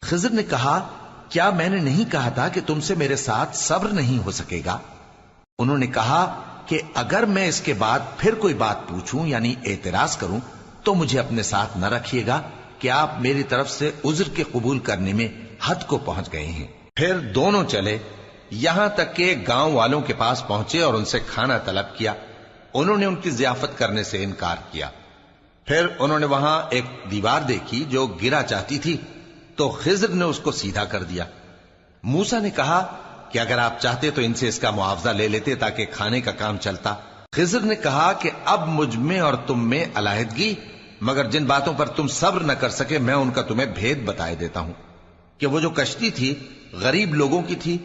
خضر نے کہا کیا میں نے نہیں کہا تھا کہ تم سے میرے ساتھ صبر نہیں ہو سکے گا؟ انہوں نے کہا کہ اگر میں اس کے بعد پھر کوئی بات پوچھوں یعنی اعتراض کروں تو مجھے اپنے ساتھ نہ رکھیے گا کہ آپ میری طرف سے عذر کے قبول کرنے میں حد کو پہنچ گئے ہیں۔ پھر دونوں چلے یہاں تک کہ گاؤں والوں کے پاس پہنچے اور ان سے کھانا طلب کیا۔ انہوں نے ان کی ضیافت کرنے سے انکار کیا۔ پھر انہوں نے وہاں ایک دیوار دیکھی جو گرا چاہتی تھی تو خضر نے اس کو سیدھا کر دیا۔ موسیٰ نے کہا کہ اگر آپ چاہتے تو ان سے اس کا معاوضہ لے لیتے تاکہ کھانے کا کام چلتا۔ خضر نے کہا کہ اب مجھ میں اور تم میں علیحدگی، مگر جن باتوں پر تم صبر نہ کر سکے میں ان کا تمہیں بھید بتائے دیتا ہوں کہ وہ جو کشتی تھی غریب لوگوں کی تھی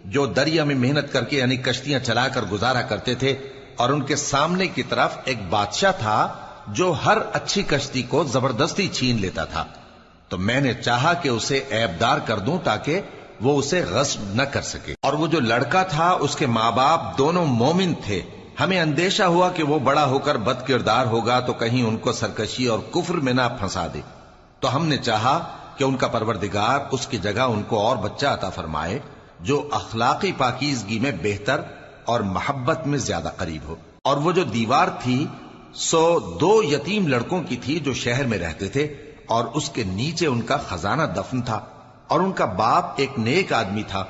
جو دریا میں محنت کر کے یعنی کشتیاں چلا کر گزارا کرتے تھے، اور ان کے سامنے کی طرف ایک بادشاہ تھا جو ہر اچھی کشتی کو زبردستی چھین لیتا تھا، تو میں نے چاہا کہ اسے عیبدار کر دوں تاکہ وہ اسے غصب نہ کر سکے۔ اور وہ جو لڑکا تھا اس کے ماں باپ دونوں مومن تھے، ہمیں اندیشہ ہوا کہ وہ بڑا ہو کر بد کردار ہوگا تو کہیں ان کو سرکشی اور کفر میں نہ پھنسا دے، تو ہم نے چاہا کہ ان کا پروردگار اس کی جگہ ان کو اور بچہ عطا فرمائے جو اخلاقی پاکیزگی میں بہتر اور محبت میں زیادہ قریب ہو۔ اور وہ جو دیوار تھی سو 2 یتیم لڑکوں کی تھی جو شہر میں رہتے تھے، اور اس کے نیچے ان کا خزانہ دفن تھا، اور ان کا باپ ایک نیک آدمی تھا۔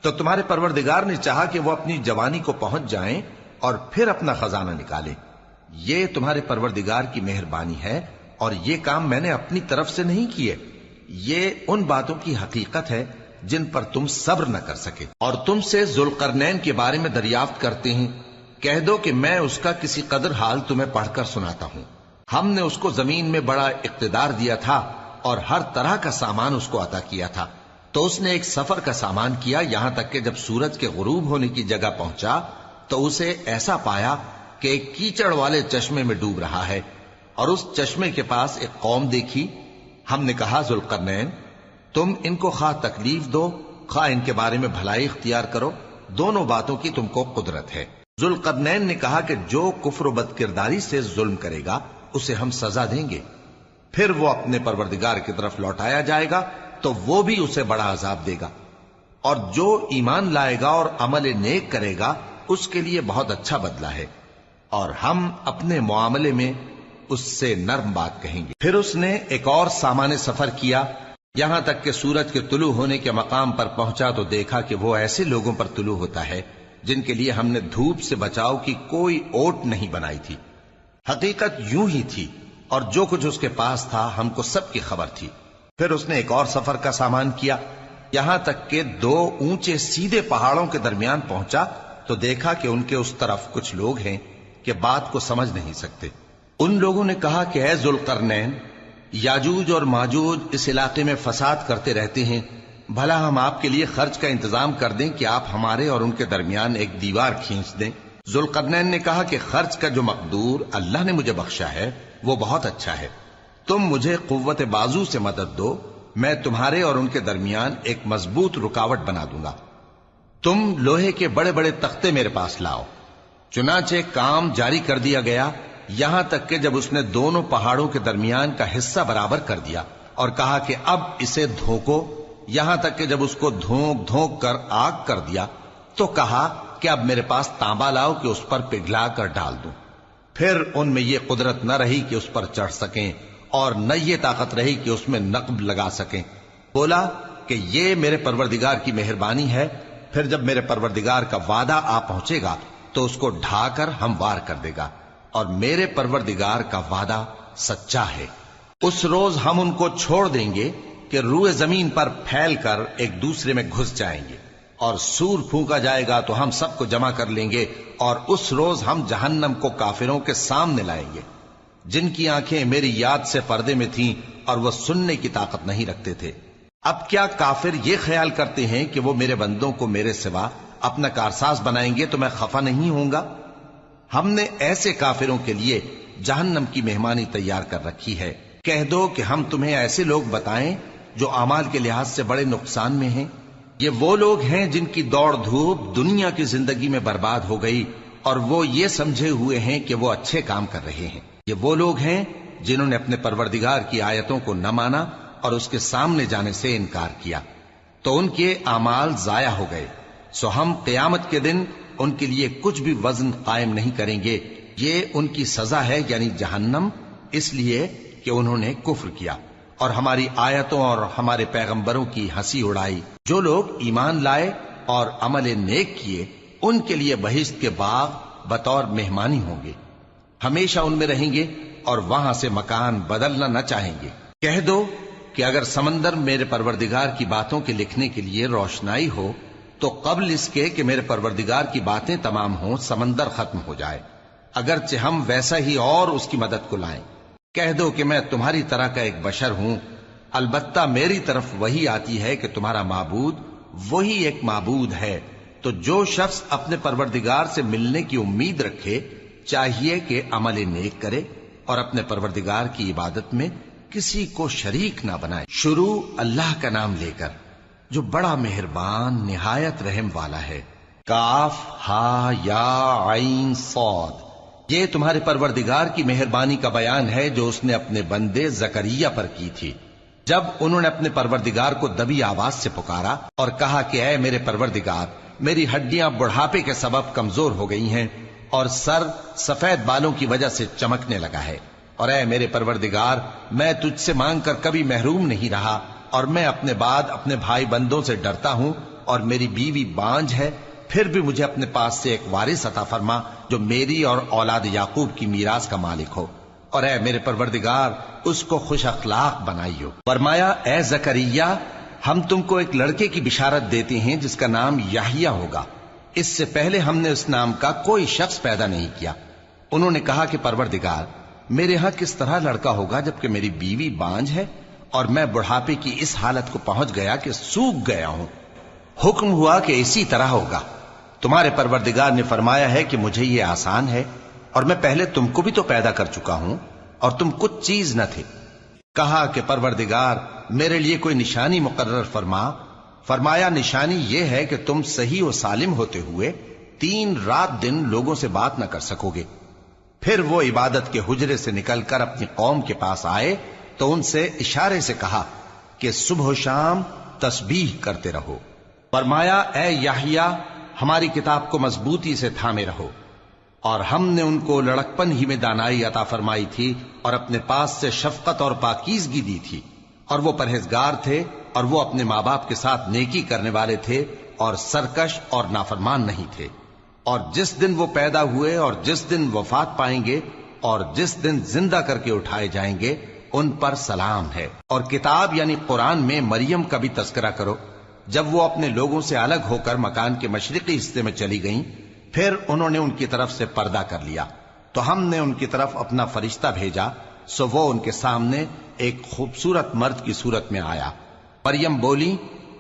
تو تمہارے پروردگار نے چاہا کہ وہ اپنی جوانی کو پہنچ جائیں اور پھر اپنا خزانہ نکالیں۔ یہ تمہارے پروردگار کی مہربانی ہے، اور یہ کام میں نے اپنی طرف سے نہیں کیے، یہ ان باتوں کی حقیقت ہے جن پر تم صبر نہ کر سکے۔ اور تم سے ذوالقرنین کے بارے میں دریافت کرتے ہیں، کہہ دو کہ میں اس کا کسی قدر حال تمہیں پڑھ کر سناتا ہوں۔ ہم نے اس کو زمین میں بڑا اقتدار دیا تھا اور ہر طرح کا سامان اس کو عطا کیا تھا، تو اس نے ایک سفر کا سامان کیا یہاں تک کہ جب سورج کے غروب ہونے کی جگہ پہنچا تو اسے ایسا پایا کہ ایک کیچڑ والے چشمے میں ڈوب رہا ہے، اور اس چشمے کے پاس ایک قوم دیکھی۔ ہم نے کہا ذوالقرنین تم ان کو خواہ تکلیف دو خواہ ان کے بارے میں بھلائی اختیار کرو، دونوں باتوں کی تم کو قدرت ہے۔ ذوالقرنین نے کہا کہ جو کفر و بد کرداری سے ظلم کرے گا اسے ہم سزا دیں گے، پھر وہ اپنے پروردگار کی طرف لوٹایا جائے گا تو وہ بھی اسے بڑا عذاب دے گا، اور جو ایمان لائے گا اور عمل نیک کرے گا اس کے لیے بہت اچھا بدلہ ہے، اور ہم اپنے معاملے میں اس سے نرم بات کہیں گے۔ پھر اس نے ایک اور سامان سفر کیا یہاں تک کہ سورج کے طلوع ہونے کے مقام پر پہنچا تو دیکھا کہ وہ ایسے لوگوں پر طلوع ہوتا ہے جن کے لیے ہم نے دھوپ سے بچاؤ کی کوئی اوٹ نہیں بنائی تھی۔ حقیقت یوں ہی تھی، اور جو کچھ اس کے پاس تھا ہم کو سب کی خبر تھی۔ پھر اس نے ایک اور سفر کا سامان کیا یہاں تک کہ 2 اونچے سیدھے پہاڑوں کے درمیان پہنچا تو دیکھا کہ ان کے اس طرف کچھ لوگ ہیں کہ بات کو سمجھ نہیں سکتے۔ ان لوگوں نے کہا کہ اے ذوالقرنین، یاجوج اور ماجوج اس علاقے میں فساد کرتے رہتے ہیں، بھلا ہم آپ کے لیے خرچ کا انتظام کر دیں کہ آپ ہمارے اور ان کے درمیان ایک دیوار کھینچ دیں۔ ذوالقرنین نے کہا کہ خرچ کا جو مقدور اللہ نے مجھے بخشا ہے وہ بہت اچھا ہے، تم مجھے قوت بازو سے مدد دو، میں تمہارے اور ان کے درمیان ایک مضبوط رکاوٹ بنا دوں گا۔ تم لوہے کے بڑے بڑے تختے میرے پاس لاؤ۔ چنانچہ کام جاری کر دیا گیا یہاں تک کہ جب اس نے دونوں پہاڑوں کے درمیان کا حصہ برابر کر دیا اور کہا کہ اب اسے دھوکو، یہاں تک کہ جب اس کو دھونک دھونک کر آگ کر دیا تو کہا کہ اب میرے پاس تانبا لاؤ کہ اس پر پگھلا کر ڈال دوں۔ پھر ان میں یہ قدرت نہ رہی کہ اس پر چڑھ سکیں اور نہ یہ طاقت رہی کہ اس میں نقب لگا سکیں۔ بولا کہ یہ میرے پروردگار کی مہربانی ہے، پھر جب میرے پروردگار کا وعدہ آ پہنچے گا تو اس کو ڈھا کر ہموار کر دے گا، اور میرے پروردگار کا وعدہ سچا ہے۔ اس روز ہم ان کو چھوڑ دیں گے کہ روئے زمین پر پھیل کر ایک دوسرے میں گھس جائیں گے، اور سور پھونکا جائے گا تو ہم سب کو جمع کر لیں گے، اور اس روز ہم جہنم کو کافروں کے سامنے لائیں گے جن کی آنکھیں میری یاد سے پردے میں تھیں اور وہ سننے کی طاقت نہیں رکھتے تھے۔ اب کیا کافر یہ خیال کرتے ہیں کہ وہ میرے بندوں کو میرے سوا اپنا کارساز بنائیں گے تو میں خفا نہیں ہوں گا؟ ہم نے ایسے کافروں کے لیے جہنم کی مہمانی تیار کر رکھی ہے۔ کہہ دو کہ ہم تمہیں ایسے لوگ بتائیں جو اعمال کے لحاظ سے بڑے نقصان میں ہیں۔ یہ وہ لوگ ہیں جن کی دوڑ دھوپ دنیا کی زندگی میں برباد ہو گئی اور وہ یہ سمجھے ہوئے ہیں کہ وہ اچھے کام کر رہے ہیں۔ یہ وہ لوگ ہیں جنہوں نے اپنے پروردگار کی آیتوں کو نہ مانا اور اس کے سامنے جانے سے انکار کیا تو ان کے اعمال ضائع ہو گئے، سو ہم قیامت کے دن ان کے لیے کچھ بھی وزن قائم نہیں کریں گے، یہ ان کی سزا ہے یعنی جہنم، اس لیے کہ انہوں نے کفر کیا اور ہماری آیتوں اور ہمارے پیغمبروں کی ہنسی اڑائی۔ جو لوگ ایمان لائے اور عمل نیک کیے ان کے لیے بہشت کے باغ بطور مہمانی ہوں گے، ہمیشہ ان میں رہیں گے اور وہاں سے مکان بدلنا نہ چاہیں گے۔ کہہ دو کہ اگر سمندر میرے پروردگار کی باتوں کے لکھنے کے لیے روشنائی ہو تو قبل اس کے کہ میرے پروردگار کی باتیں تمام ہوں سمندر ختم ہو جائے، اگرچہ ہم ویسا ہی اور اس کی مدد کو لائیں۔ کہہ دو کہ میں تمہاری طرح کا ایک بشر ہوں، البتہ میری طرف وہی آتی ہے کہ تمہارا معبود وہی ایک معبود ہے، تو جو شخص اپنے پروردگار سے ملنے کی امید رکھے چاہیے کہ عمل نیک کرے اور اپنے پروردگار کی عبادت میں کسی کو شریک نہ بنائے۔ شروع اللہ کا نام لے کر جو بڑا مہربان نہایت رحم والا ہے۔ کاف ہا یا عین صاد، یہ تمہارے پروردگار کی مہربانی کا بیان ہے جو اس نے اپنے بندے زکریا پر کی تھی، جب انہوں نے اپنے پروردگار کو دبی آواز سے پکارا اور کہا کہ اے میرے پروردگار، میری ہڈیاں بڑھاپے کے سبب کمزور ہو گئی ہیں اور سر سفید بالوں کی وجہ سے چمکنے لگا ہے، اور اے میرے پروردگار، میں تجھ سے مانگ کر کبھی محروم نہیں رہا، اور میں اپنے بعد اپنے بھائی بندوں سے ڈرتا ہوں، اور میری بیوی بانجھ ہے، پھر بھی مجھے اپنے پاس سے ایک وارث عطا فرما جو میری اور اولاد یعقوب کی میراث کا مالک ہو، اور اے میرے پروردگار اس کو خوش اخلاق بنائیو۔ فرمایا اے زکریا، ہم تم کو ایک لڑکے کی بشارت دیتے ہیں جس کا نام یحییٰ ہوگا، اس سے پہلے ہم نے اس نام کا کوئی شخص پیدا نہیں کیا۔ انہوں نے کہا کہ پروردگار، میرے ہاں کس طرح لڑکا ہوگا جبکہ میری بیوی بانجھ ہے اور میں بڑھاپے کی اس حالت کو پہنچ گیا کہ سوکھ گیا ہوں۔ حکم ہوا کہ اسی طرح ہوگا۔ تمہارے پروردگار نے فرمایا ہے کہ مجھے یہ آسان ہے، اور میں پہلے تم کو بھی تو پیدا کر چکا ہوں اور تم کچھ چیز نہ تھے۔ کہا کہ پروردگار میرے لیے کوئی نشانی مقرر فرما۔ فرمایا نشانی یہ ہے کہ تم صحیح و سالم ہوتے ہوئے 3 رات دن لوگوں سے بات نہ کر سکو گے۔ پھر وہ عبادت کے حجرے سے نکل کر اپنی قوم کے پاس آئے تو ان سے اشارے سے کہا کہ صبح و شام تسبیح کرتے رہو۔ فرمایا اے یحییٰ، ہماری کتاب کو مضبوطی سے تھامے رہو، اور ہم نے ان کو لڑکپن ہی میں دانائی عطا فرمائی تھی اور اپنے پاس سے شفقت اور پاکیزگی دی تھی، اور وہ پرہیزگار تھے اور وہ اپنے ماں باپ کے ساتھ نیکی کرنے والے تھے اور سرکش اور نافرمان نہیں تھے۔ اور جس دن وہ پیدا ہوئے اور جس دن وفات پائیں گے اور جس دن زندہ کر کے اٹھائے جائیں گے ان پر سلام ہے۔ اور کتاب یعنی قرآن میں مریم کا بھی تذکرہ کرو، جب وہ اپنے لوگوں سے الگ ہو کر مکان کے مشرقی حصے میں چلی گئیں، پھر انہوں نے ان کی طرف سے پردہ کر لیا تو ہم نے ان کی طرف اپنا فرشتہ بھیجا، سو وہ ان کے سامنے ایک خوبصورت مرد کی صورت میں آیا۔ مریم بولی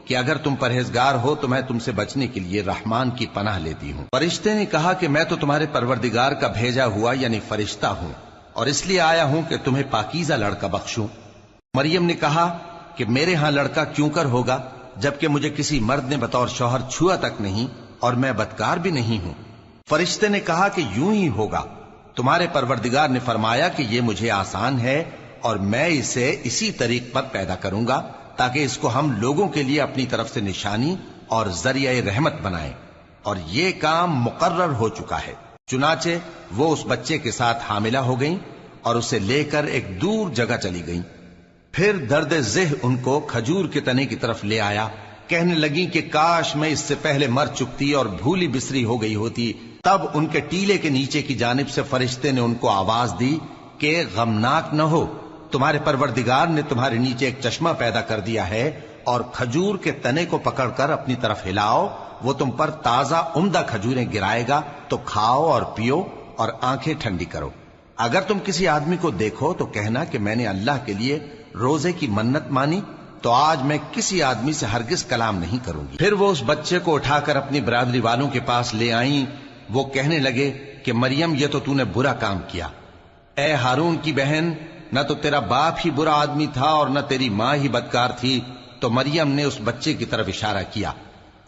کہ اگر تم پرہیزگار ہو تو میں تم سے بچنے کے لیے رحمان کی پناہ لیتی ہوں۔ فرشتے نے کہا کہ میں تو تمہارے پروردگار کا بھیجا ہوا یعنی فرشتہ ہوں، اور اس لیے آیا ہوں کہ تمہیں پاکیزہ لڑکا بخشوں۔ مریم نے کہا کہ میرے ہاں لڑکا کیوں کر ہوگا جبکہ مجھے کسی مرد نے بطور شوہر چھوا تک نہیں اور میں بدکار بھی نہیں ہوں۔ فرشتے نے کہا کہ یوں ہی ہوگا، تمہارے پروردگار نے فرمایا کہ یہ مجھے آسان ہے اور میں اسے اسی طریق پر پیدا کروں گا تاکہ اس کو ہم لوگوں کے لیے اپنی طرف سے نشانی اور ذریعہ رحمت بنائیں، اور یہ کام مقرر ہو چکا ہے۔ چنانچہ وہ اس بچے کے ساتھ حاملہ ہو گئیں اور اسے لے کر ایک دور جگہ چلی گئیں۔ پھر درد ذہ ان کو کھجور کے تنے کی طرف لے آیا، کہنے لگیں کہ کاش میں اس سے پہلے مر چکتی اور بھولی بسری ہو گئی ہوتی۔ تب ان کے ٹیلے کے نیچے کی جانب سے فرشتے نے ان کو آواز دی کہ غمناک نہ ہو، تمہارے پروردگار نے تمہارے نیچے ایک چشمہ پیدا کر دیا ہے، اور کھجور کے تنے کو پکڑ کر اپنی طرف ہلاؤ، وہ تم پر تازہ عمدہ کھجوریں گرائے گا، تو کھاؤ اور پیو اور آنکھیں ٹھنڈی کرو۔ اگر تم کسی آدمی کو دیکھو تو کہنا کہ میں نے اللہ کے لیے روزے کی منت مانی، تو آج میں کسی آدمی سے ہرگز کلام نہیں کروں گی۔ پھر وہ اس بچے کو اٹھا کر اپنی برادری والوں کے پاس لے آئیں۔ وہ کہنے لگے کہ مریم یہ تو نے برا کام کیا، اے ہارون کی بہن، نہ تو تیرا باپ ہی برا آدمی تھا اور نہ تیری ماں ہی بدکار تھی۔ تو مریم نے اس بچے کی طرف اشارہ کیا۔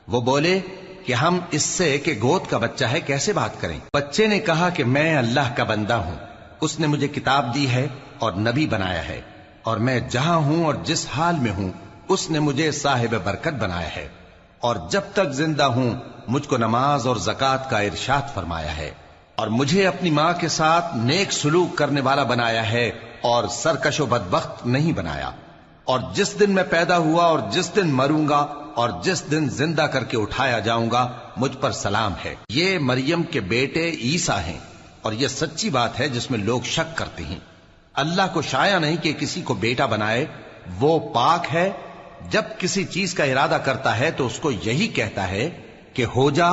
وہ بولے کہ ہم اس سے کہ گود کا بچہ ہے کیسے بات کریں؟ بچے نے کہا کہ میں اللہ کا بندہ ہوں، اس نے مجھے کتاب دی ہے اور نبی بنایا ہے، اور میں جہاں ہوں اور جس حال میں ہوں اس نے مجھے صاحب برکت بنایا ہے، اور جب تک زندہ ہوں مجھ کو نماز اور زکوٰۃ کا ارشاد فرمایا ہے، اور مجھے اپنی ماں کے ساتھ نیک سلوک کرنے والا بنایا ہے اور سرکش و بدبخت نہیں بنایا، اور جس دن میں پیدا ہوا اور جس دن مروں گا اور جس دن زندہ کر کے اٹھایا جاؤں گا مجھ پر سلام ہے۔ یہ مریم کے بیٹے عیسیٰ ہیں، اور یہ سچی بات ہے جس میں لوگ شک کرتے ہیں۔ اللہ کو شایع نہیں کہ کسی کو بیٹا بنائے، وہ پاک ہے۔ جب کسی چیز کا ارادہ کرتا ہے تو اس کو یہی کہتا ہے کہ ہو جا،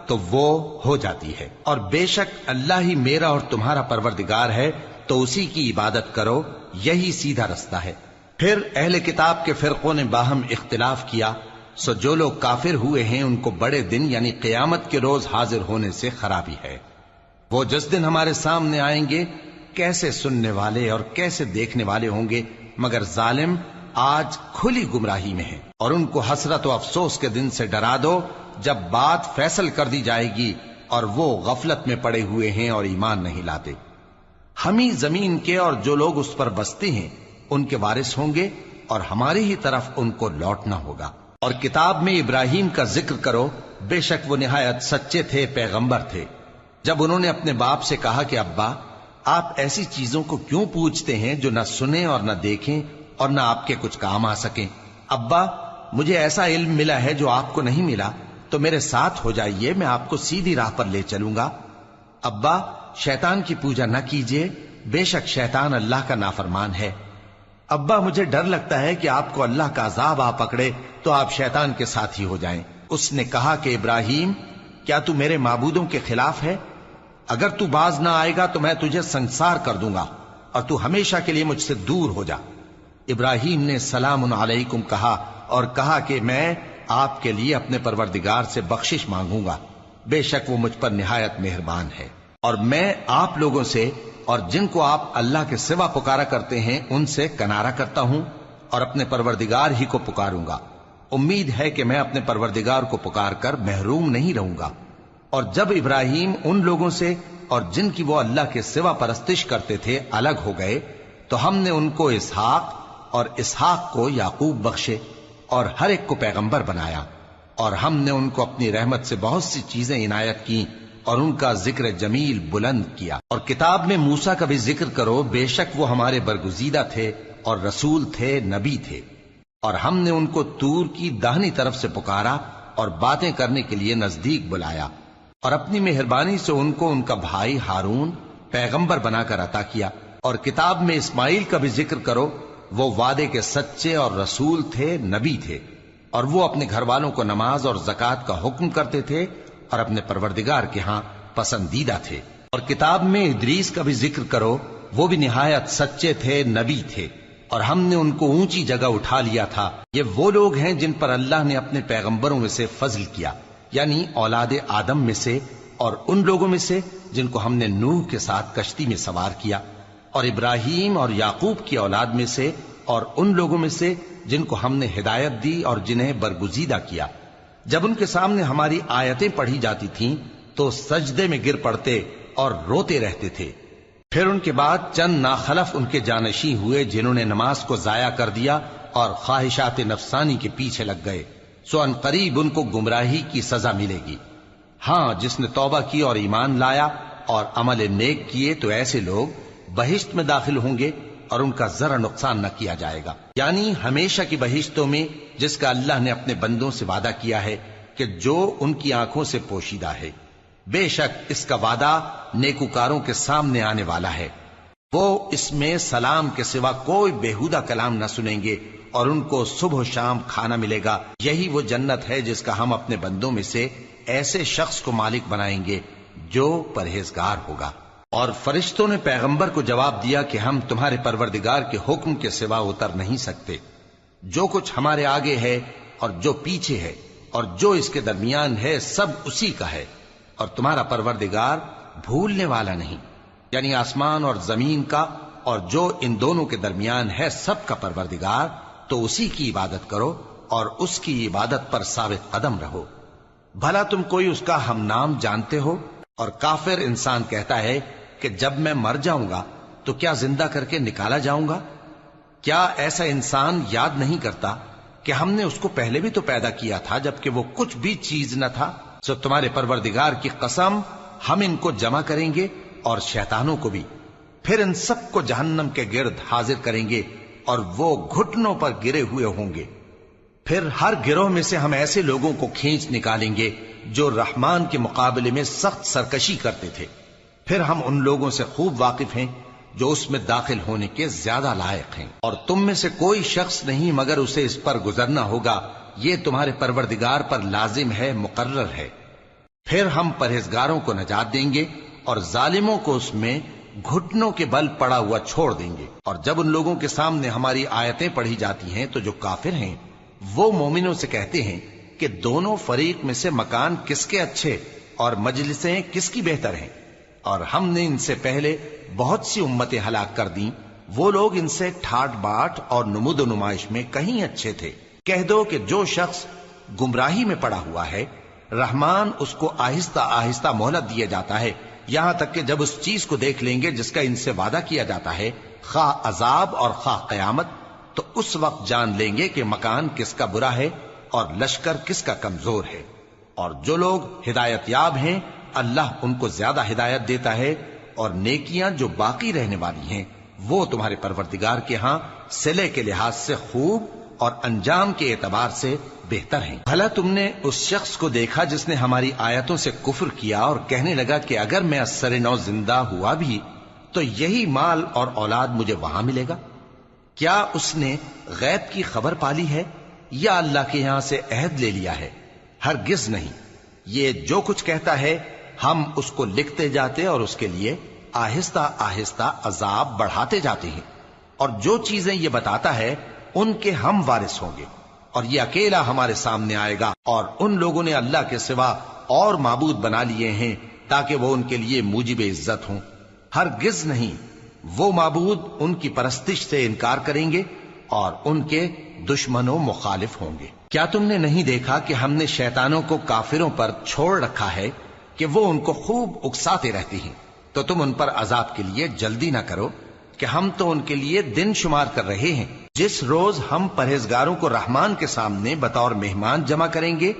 تو وہ ہو جاتی ہے۔ اور بے شک اللہ ہی میرا اور تمہارا پروردگار ہے، تو اسی کی عبادت کرو، یہی سیدھا رستہ ہے۔ پھر اہل کتاب کے فرقوں نے باہم اختلاف کیا، سو جو لوگ کافر ہوئے ہیں ان کو بڑے دن یعنی قیامت کے روز حاضر ہونے سے خرابی ہے۔ وہ جس دن ہمارے سامنے آئیں گے کیسے سننے والے اور کیسے دیکھنے والے ہوں گے، مگر ظالم آج کھلی گمراہی میں ہیں۔ اور ان کو حسرت و افسوس کے دن سے ڈرا دو جب بات فیصل کر دی جائے گی اور وہ غفلت میں پڑے ہوئے ہیں اور ایمان نہیں لاتے۔ ہم ہی زمین کے اور جو لوگ اس پر بستے ہیں ان کے وارث ہوں گے، اور ہماری ہی طرف ان کو لوٹنا ہوگا۔ اور کتاب میں ابراہیم کا ذکر کرو، بے شک وہ نہایت سچے تھے، پیغمبر تھے۔ جب انہوں نے اپنے باپ سے کہا کہ ابا، آپ ایسی چیزوں کو کیوں پوچھتے ہیں جو نہ سنیں اور نہ دیکھیں اور نہ آپ کے کچھ کام آ سکیں؟ ابا، مجھے ایسا علم ملا ہے جو آپ کو نہیں ملا، تو میرے ساتھ ہو جائیے، میں آپ کو سیدھی راہ پر لے چلوں گا۔ ابا، شیطان کی پوجا نہ کیجیے، بے شک شیطان اللہ کا نافرمان ہے۔ ابا، مجھے ڈر لگتا ہے کہ آپ کو اللہ کا عذاب آ پکڑے تو آپ شیطان کے ساتھی ہو جائیں۔ اس نے کہا کہ ابراہیم، کیا تو میرے معبودوں کے خلاف ہے؟ اگر تو باز نہ آئے گا تو میں تجھے سنسار کر دوں گا، اور تو ہمیشہ کے لیے مجھ سے دور ہو جا۔ ابراہیم نے سلام علیکم کہا اور کہا کہ میں آپ کے لیے اپنے پروردگار سے بخشش مانگوں گا، بے شک وہ مجھ پر نہایت مہربان ہے۔ اور میں آپ لوگوں سے اور جن کو آپ اللہ کے سوا پکارا کرتے ہیں ان سے کنارہ کرتا ہوں اور اپنے پروردگار ہی کو پکاروں گا۔ امید ہے کہ میں اپنے پروردگار کو پکار کر محروم نہیں رہوں گا۔ اور جب ابراہیم ان لوگوں سے اور جن کی وہ اللہ کے سوا پرستش کرتے تھے الگ ہو گئے تو ہم نے ان کو اسحاق اور اسحاق کو یعقوب بخشے اور ہر ایک کو پیغمبر بنایا، اور ہم نے ان کو اپنی رحمت سے بہت سی چیزیں عنایت کی اور ان کا ذکر جمیل بلند کیا۔ اور کتاب میں موسیٰ کا بھی ذکر کرو، بے شک وہ ہمارے برگزیدہ تھے اور رسول تھے، نبی تھے، اور ہم نے ان کو طور کی داہنی طرف سے پکارا اور باتیں کرنے کے لیے نزدیک بلایا، اور اپنی مہربانی سے ان کو ان کا بھائی ہارون پیغمبر بنا کر عطا کیا۔ اور کتاب میں اسماعیل کا بھی ذکر کرو، وہ وعدے کے سچے اور رسول تھے، نبی تھے، اور وہ اپنے گھر والوں کو نماز اور زکوٰۃ کا حکم کرتے تھے اور اپنے پروردگار کے ہاں پسندیدہ تھے۔ اور کتاب میں ادریس کا بھی ذکر کرو، وہ بھی نہایت سچے تھے، نبی تھے، اور ہم نے ان کو اونچی جگہ اٹھا لیا تھا۔ یہ وہ لوگ ہیں جن پر اللہ نے اپنے پیغمبروں میں سے فضل کیا، یعنی اولاد آدم میں سے، اور ان لوگوں میں سے جن کو ہم نے نوح کے ساتھ کشتی میں سوار کیا، اور ابراہیم اور یعقوب کی اولاد میں سے، اور ان لوگوں میں سے جن کو ہم نے ہدایت دی اور جنہیں برگزیدہ کیا۔ جب ان کے سامنے ہماری آیتیں پڑھی جاتی تھیں تو سجدے میں گر پڑتے اور روتے رہتے تھے۔ پھر ان کے بعد چند ناخلف ان کے جانشیں ہوئے جنہوں نے نماز کو ضائع کر دیا اور خواہشات نفسانی کے پیچھے لگ گئے، سو ان قریب ان کو گمراہی کی سزا ملے گی۔ ہاں، جس نے توبہ کی اور ایمان لایا اور عمل نیک کیے تو ایسے لوگ بہشت میں داخل ہوں گے اور ان کا ذرا نقصان نہ کیا جائے گا، یعنی ہمیشہ کی بہشتوں میں جس کا اللہ نے اپنے بندوں سے وعدہ کیا ہے کہ جو ان کی آنکھوں سے پوشیدہ ہے۔ بے شک اس کا وعدہ نیکوکاروں کے سامنے آنے والا ہے، وہ اس میں سلام کے سوا کوئی بیہودہ کلام نہ سنیں گے اور ان کو صبح و شام کھانا ملے گا۔ یہی وہ جنت ہے جس کا ہم اپنے بندوں میں سے ایسے شخص کو مالک بنائیں گے جو پرہیزگار ہوگا۔ اور فرشتوں نے پیغمبر کو جواب دیا کہ ہم تمہارے پروردگار کے حکم کے سوا اتر نہیں سکتے، جو کچھ ہمارے آگے ہے اور جو پیچھے ہے اور جو اس کے درمیان ہے سب اسی کا ہے، اور تمہارا پروردگار بھولنے والا نہیں، یعنی آسمان اور زمین کا اور جو ان دونوں کے درمیان ہے سب کا پروردگار، تو اسی کی عبادت کرو اور اس کی عبادت پر ثابت قدم رہو۔ بھلا تم کوئی اس کا ہم نام جانتے ہو؟ اور کافر انسان کہتا ہے کہ جب میں مر جاؤں گا تو کیا زندہ کر کے نکالا جاؤں گا؟ کیا ایسا انسان یاد نہیں کرتا کہ ہم نے اس کو پہلے بھی تو پیدا کیا تھا جبکہ وہ کچھ بھی چیز نہ تھا؟ سو تمہارے پروردگار کی قسم ہم ان کو جمع کریں گے اور شیطانوں کو بھی، پھر ان سب کو جہنم کے گرد حاضر کریں گے اور وہ گھٹنوں پر گرے ہوئے ہوں گے۔ پھر ہر گروہ میں سے ہم ایسے لوگوں کو کھینچ نکالیں گے جو رحمان کے مقابلے میں سخت سرکشی کرتے تھے، پھر ہم ان لوگوں سے خوب واقف ہیں جو اس میں داخل ہونے کے زیادہ لائق ہیں، اور تم میں سے کوئی شخص نہیں مگر اسے اس پر گزرنا ہوگا، یہ تمہارے پروردگار پر لازم ہے، مقرر ہے۔ پھر ہم پرہیزگاروں کو نجات دیں گے اور ظالموں کو اس میں گھٹنوں کے بل پڑا ہوا چھوڑ دیں گے۔ اور جب ان لوگوں کے سامنے ہماری آیتیں پڑھی جاتی ہیں تو جو کافر ہیں وہ مومنوں سے کہتے ہیں کہ دونوں فریق میں سے مکان کس کے اچھے اور مجلسیں کس کی بہتر ہیں، اور ہم نے ان سے پہلے بہت سی امتیں ہلاک کر دیں، وہ لوگ ان سے ٹھاٹ باٹ اور نمود و نمائش میں کہیں اچھے تھے۔ کہہ دو کہ جو شخص گمراہی میں پڑا ہوا ہے رحمان اس کو آہستہ آہستہ مہلت دیا جاتا ہے، یہاں تک کہ جب اس چیز کو دیکھ لیں گے جس کا ان سے وعدہ کیا جاتا ہے، خواہ عذاب اور خواہ قیامت، تو اس وقت جان لیں گے کہ مکان کس کا برا ہے اور لشکر کس کا کمزور ہے۔ اور جو لوگ ہدایت یاب ہیں اللہ ان کو زیادہ ہدایت دیتا ہے، اور نیکیاں جو باقی رہنے والی ہیں وہ تمہارے پروردگار کے ہاں صلے کے لحاظ سے خوب اور انجام کے اعتبار سے بہتر ہیں۔ بھلا تم نے اس شخص کو دیکھا جس نے ہماری آیتوں سے کفر کیا اور کہنے لگا کہ اگر میں اثر نو زندہ ہوا بھی تو یہی مال اور اولاد مجھے وہاں ملے گا؟ کیا اس نے غیب کی خبر پالی ہے یا اللہ کے یہاں سے عہد لے لیا ہے؟ ہرگز نہیں، یہ جو کچھ کہتا ہے ہم اس کو لکھتے جاتے اور اس کے لیے آہستہ آہستہ عذاب بڑھاتے جاتے ہیں، اور جو چیزیں یہ بتاتا ہے ان کے ہم وارث ہوں گے، اور یہ اکیلا ہمارے سامنے آئے گا۔ اور ان لوگوں نے اللہ کے سوا اور معبود بنا لیے ہیں تاکہ وہ ان کے لیے موجب عزت ہوں، ہرگز نہیں، وہ معبود ان کی پرستش سے انکار کریں گے اور ان کے دشمن و مخالف ہوں گے۔ کیا تم نے نہیں دیکھا کہ ہم نے شیطانوں کو کافروں پر چھوڑ رکھا ہے کہ وہ ان کو خوب اکساتے رہتے ہیں؟ تو تم ان پر عذاب کے لیے جلدی نہ کرو کہ ہم تو ان کے لیے دن شمار کر رہے ہیں۔ جس روز ہم پرہیزگاروں کو رحمان کے سامنے بطور مہمان جمع کریں گے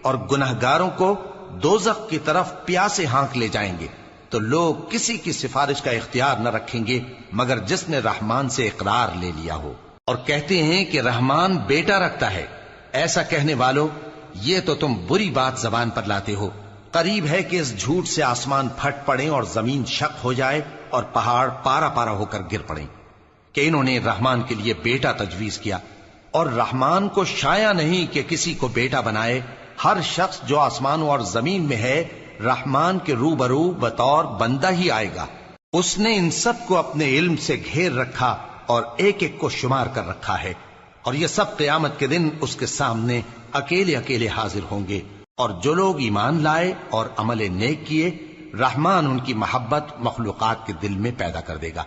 اور گناہگاروں کو دوزخ کی طرف پیاسے ہانک لے جائیں گے، تو لوگ کسی کی سفارش کا اختیار نہ رکھیں گے مگر جس نے رحمان سے اقرار لے لیا ہو، اور کہتے ہیں کہ رحمان بیٹا رکھتا ہے۔ ایسا کہنے والوں، یہ تو تم بری بات زبان پر لاتے ہو۔ قریب ہے کہ اس جھوٹ سے آسمان پھٹ پڑیں اور زمین شق ہو جائے اور پہاڑ پارا پارا ہو کر گر پڑیں کہ انہوں نے رحمان کے لیے بیٹا تجویز کیا، اور رحمان کو شایع نہیں کہ کسی کو بیٹا بنائے۔ ہر شخص جو آسمانوں اور زمین میں ہے رحمان کے روبرو بطور بندہ ہی آئے گا۔ اس نے ان سب کو اپنے علم سے گھیر رکھا اور ایک ایک کو شمار کر رکھا ہے، اور یہ سب قیامت کے دن اس کے سامنے اکیلے اکیلے حاضر ہوں گے۔ اور جو لوگ ایمان لائے اور عمل نیک کیے رحمان ان کی محبت مخلوقات کے دل میں پیدا کر دے گا۔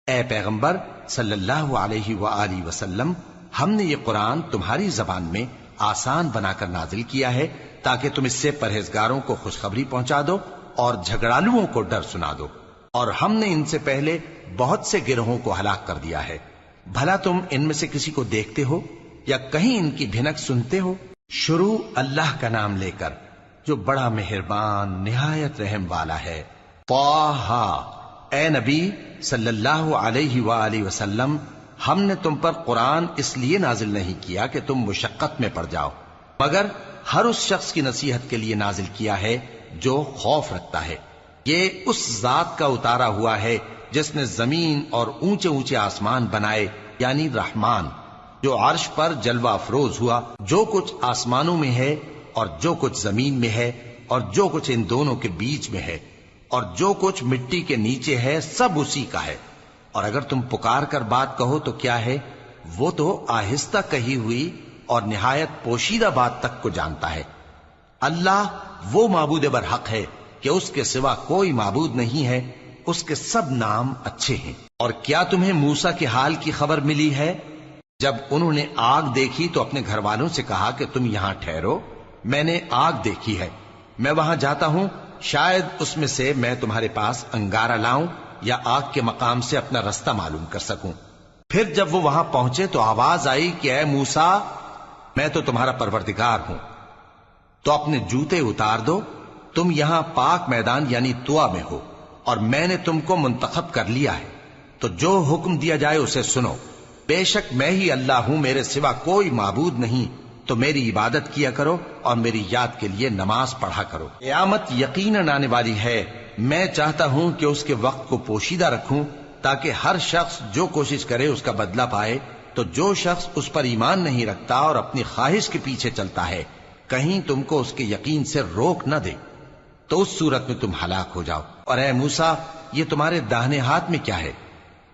اے پیغمبر صلی اللہ علیہ وآلہ وسلم، ہم نے یہ قرآن تمہاری زبان میں آسان بنا کر نازل کیا ہے تاکہ تم اس سے پرہیزگاروں کو خوشخبری پہنچا دو اور جھگڑالوؤں کو ڈر سنا دو، اور ہم نے ان سے پہلے بہت سے گروہوں کو ہلاک کر دیا ہے۔ بھلا تم ان میں سے کسی کو دیکھتے ہو یا کہیں ان کی بھنک سنتے ہو؟ شروع اللہ کا نام لے کر جو بڑا مہربان نہایت رحم والا ہے۔ طٰہٰ، اے نبی صلی اللہ علیہ وآلہ وسلم، ہم نے تم پر قرآن اس لیے نازل نہیں کیا کہ تم مشقت میں پڑ جاؤ، مگر ہر اس شخص کی نصیحت کے لیے نازل کیا ہے جو خوف رکھتا ہے۔ یہ اس ذات کا اتارا ہوا ہے جس نے زمین اور اونچے اونچے آسمان بنائے، یعنی رحمان، جو عرش پر جلوہ افروز ہوا۔ جو کچھ آسمانوں میں ہے اور جو کچھ زمین میں ہے اور جو کچھ ان دونوں کے بیچ میں ہے اور جو کچھ مٹی کے نیچے ہے، سب اسی کا ہے۔ اور اگر تم پکار کر بات کہو تو کیا ہے، وہ تو آہستہ کہی ہوئی اور نہایت پوشیدہ بات تک کو جانتا ہے۔ اللہ وہ معبود برحق ہے کہ اس کے سوا کوئی معبود نہیں ہے، اس کے سب نام اچھے ہیں۔ اور کیا تمہیں موسیٰ کے حال کی خبر ملی ہے؟ جب انہوں نے آگ دیکھی تو اپنے گھر والوں سے کہا کہ تم یہاں ٹھہرو، میں نے آگ دیکھی ہے، میں وہاں جاتا ہوں، شاید اس میں سے میں تمہارے پاس انگارہ لاؤں یا آگ کے مقام سے اپنا رستہ معلوم کر سکوں۔ پھر جب وہ وہاں پہنچے تو آواز آئی کہ اے موسیٰ، میں تو تمہارا پروردگار ہوں، تو اپنے جوتے اتار دو، تم یہاں پاک میدان یعنی طوا میں ہو، اور میں نے تم کو منتخب کر لیا ہے، تو جو حکم دیا جائے اسے سنو۔ بے شک میں ہی اللہ ہوں، میرے سوا کوئی معبود نہیں، تو میری عبادت کیا کرو اور میری یاد کے لیے نماز پڑھا کرو۔ قیامت یقیناً آنے والی ہے، میں چاہتا ہوں کہ اس کے وقت کو پوشیدہ رکھوں تاکہ ہر شخص جو کوشش کرے اس کا بدلہ پائے۔ تو جو شخص اس پر ایمان نہیں رکھتا اور اپنی خواہش کے پیچھے چلتا ہے، کہیں تم کو اس کے یقین سے روک نہ دے، تو اس صورت میں تم ہلاک ہو جاؤ۔ اور اے موسیٰ، یہ تمہارے داہنے ہاتھ میں کیا ہے؟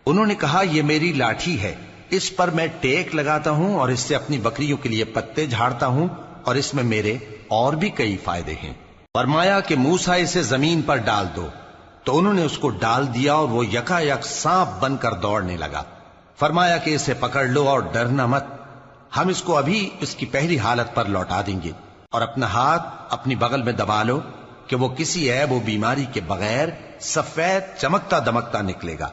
انہوں نے کہا، یہ میری لاٹھی ہے، اس پر میں ٹیک لگاتا ہوں اور اس سے اپنی بکریوں کے لیے پتے جھاڑتا ہوں، اور اس میں میرے اور بھی کئی فائدے ہیں۔ فرمایا کہ موسیٰ اسے زمین پر ڈال دو، تو انہوں نے اس کو ڈال دیا اور وہ یکا یک سانپ بن کر دوڑنے لگا۔ فرمایا کہ اسے پکڑ لو اور ڈرنا مت، ہم اس کو ابھی اس کی پہلی حالت پر لوٹا دیں گے، اور اپنا ہاتھ اپنی بغل میں دبا لو کہ وہ کسی عیب و بیماری کے بغیر سفید چمکتا دمکتا نکلے گا۔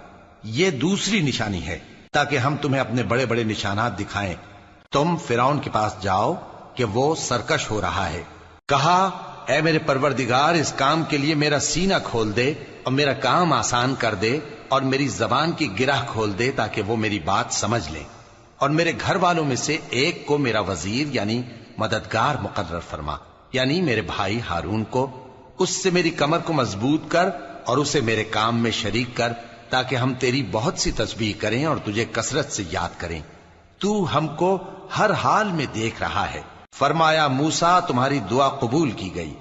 یہ دوسری نشانی ہے تاکہ ہم تمہیں اپنے بڑے بڑے نشانات دکھائیں۔ تم فرعون کے پاس جاؤ کہ وہ سرکش ہو رہا ہے۔ کہا، اے میرے پروردگار، اس کام کے لیے میرا سینہ کھول دے اور میرا کام آسان کر دے، اور میری زبان کی گرہ کھول دے تاکہ وہ میری بات سمجھ لیں، اور میرے گھر والوں میں سے ایک کو میرا وزیر یعنی مددگار مقرر فرما، یعنی میرے بھائی ہارون کو۔ اس سے میری کمر کو مضبوط کر اور اسے میرے کام میں شریک کر، تاکہ ہم تیری بہت سی تسبیح کریں اور تجھے کثرت سے یاد کریں۔ تو ہم کو ہر حال میں دیکھ رہا ہے۔ فرمایا، موسیٰ، تمہاری دعا قبول کی گئی،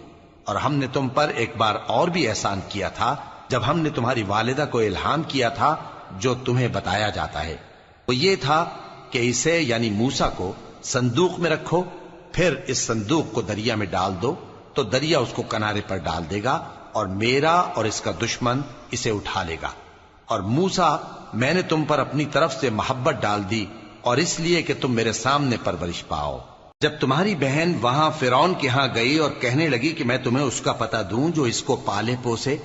اور ہم نے تم پر ایک بار اور بھی احسان کیا تھا جب ہم نے تمہاری والدہ کو الہام کیا تھا جو تمہیں بتایا جاتا ہے۔ وہ یہ تھا کہ اسے یعنی موسیٰ کو صندوق میں رکھو، پھر اس صندوق کو دریا میں ڈال دو، تو دریا اس کو کنارے پر ڈال دے گا، اور میرا اور اس کا دشمن اسے اٹھا لے گا۔ اور موسیٰ، میں نے تم پر اپنی طرف سے محبت ڈال دی، اور اس لیے کہ تم میرے سامنے پرورش پاؤ۔ جب تمہاری بہن وہاں فرعون کے ہاں گئی اور کہنے لگی کہ میں تمہیں اس کا پتہ دوں جو اس کو پالے پوسے،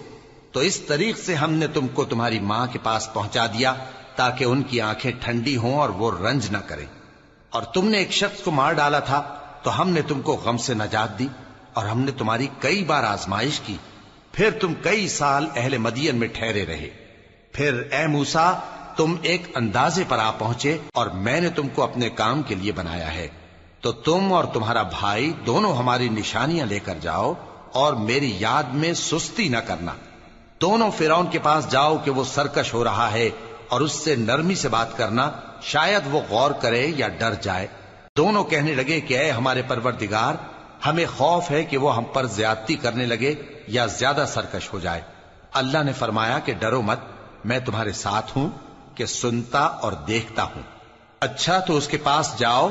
تو اس طریق سے ہم نے تم کو تمہاری ماں کے پاس پہنچا دیا تاکہ ان کی آنکھیں ٹھنڈی ہوں اور وہ رنج نہ کریں۔ اور تم نے ایک شخص کو مار ڈالا تھا تو ہم نے تم کو غم سے نجات دی، اور ہم نے تمہاری کئی بار آزمائش کی، پھر تم کئی سال اہل مدین میں ٹھہرے رہے۔ پھر اے موسیٰ، تم ایک اندازے پر آ پہنچے، اور میں نے تم کو اپنے کام کے لیے بنایا ہے، تو تم اور تمہارا بھائی دونوں ہماری نشانیاں لے کر جاؤ، اور میری یاد میں سستی نہ کرنا۔ دونوں فرعون کے پاس جاؤ کہ وہ سرکش ہو رہا ہے، اور اس سے نرمی سے بات کرنا، شاید وہ غور کرے یا ڈر جائے۔ دونوں کہنے لگے کہ اے ہمارے پروردگار، ہمیں خوف ہے کہ وہ ہم پر زیادتی کرنے لگے یا زیادہ سرکش ہو جائے۔ اللہ نے فرمایا کہ ڈرو مت، میں تمہارے ساتھ ہوں کہ سنتا اور دیکھتا ہوں۔ اچھا، تو اس کے پاس جاؤ